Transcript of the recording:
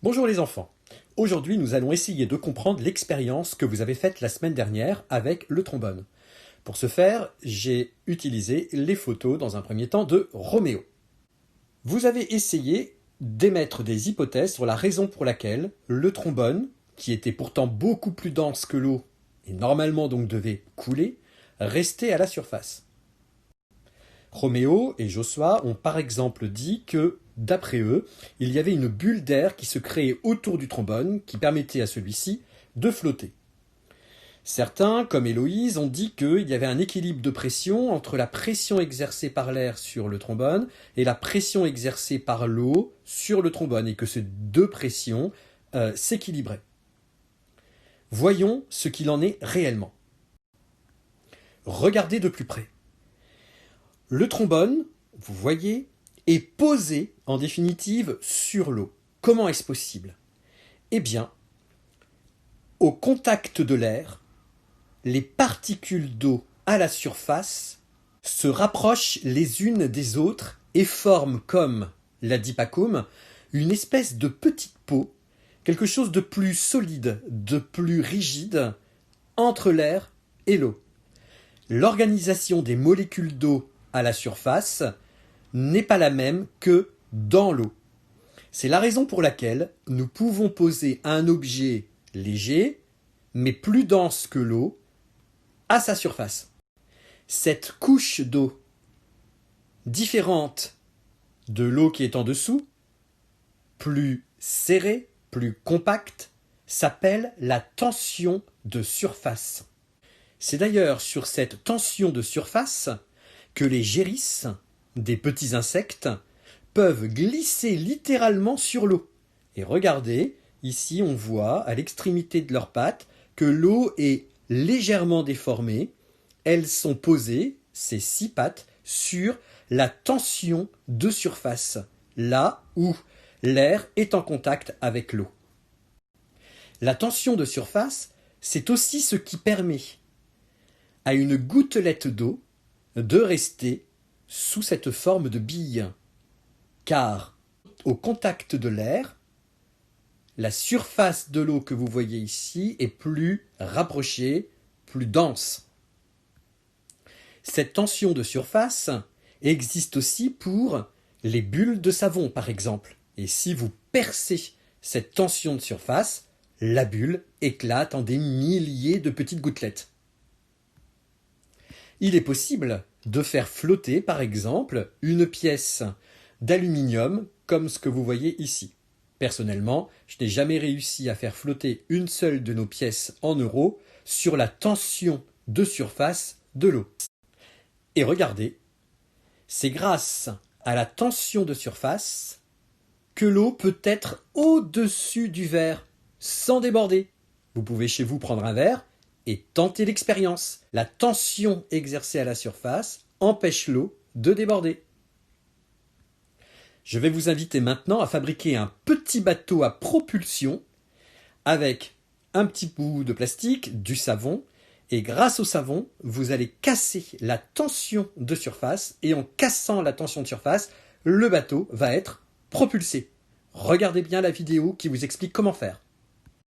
Bonjour les enfants. Aujourd'hui, nous allons essayer de comprendre l'expérience que vous avez faite la semaine dernière avec le trombone. Pour ce faire, j'ai utilisé les photos dans un premier temps de Roméo. Vous avez essayé d'émettre des hypothèses sur la raison pour laquelle le trombone, qui était pourtant beaucoup plus dense que l'eau et normalement donc devait couler, restait à la surface. Roméo et Josua ont par exemple dit que, d'après eux, il y avait une bulle d'air qui se créait autour du trombone qui permettait à celui-ci de flotter. Certains, comme Héloïse, ont dit qu'il y avait un équilibre de pression entre la pression exercée par l'air sur le trombone et la pression exercée par l'eau sur le trombone et que ces deux pressions s'équilibraient. Voyons ce qu'il en est réellement. Regardez de plus près. Le trombone, vous voyez, est posé en définitive sur l'eau. Comment est-ce possible? Eh bien, au contact de l'air, les particules d'eau à la surface se rapprochent les unes des autres et forment, comme l'a dit Pacôme, une espèce de petite peau, quelque chose de plus solide, de plus rigide, entre l'air et l'eau. L'organisation des molécules d'eau à la surface n'est pas la même que dans l'eau. C'est la raison pour laquelle nous pouvons poser un objet léger, mais plus dense que l'eau, à sa surface. Cette couche d'eau, différente de l'eau qui est en dessous, plus serrée, plus compacte, s'appelle la tension de surface. C'est d'ailleurs sur cette tension de surface que les gérisses, des petits insectes, peuvent glisser littéralement sur l'eau. Et regardez, ici on voit à l'extrémité de leurs pattes que l'eau est légèrement déformée. Elles sont posées, ces 6 pattes, sur la tension de surface, là où l'air est en contact avec l'eau. La tension de surface, c'est aussi ce qui permet à une gouttelette d'eau de rester sous cette forme de bille, car au contact de l'air, la surface de l'eau que vous voyez ici est plus rapprochée, plus dense. Cette tension de surface existe aussi pour les bulles de savon, par exemple. Et si vous percez cette tension de surface, la bulle éclate en des milliers de petites gouttelettes. Il est possible de faire flotter, par exemple, une pièce d'aluminium comme ce que vous voyez ici. Personnellement, je n'ai jamais réussi à faire flotter une seule de nos pièces en euros sur la tension de surface de l'eau. Et regardez, c'est grâce à la tension de surface que l'eau peut être au-dessus du verre sans déborder. Vous pouvez chez vous prendre un verre et tenter l'expérience. La tension exercée à la surface empêche l'eau de déborder. Je vais vous inviter maintenant à fabriquer un petit bateau à propulsion avec un petit bout de plastique, du savon, et grâce au savon, vous allez casser la tension de surface, et en cassant la tension de surface, le bateau va être propulsé. Regardez bien la vidéo qui vous explique comment faire.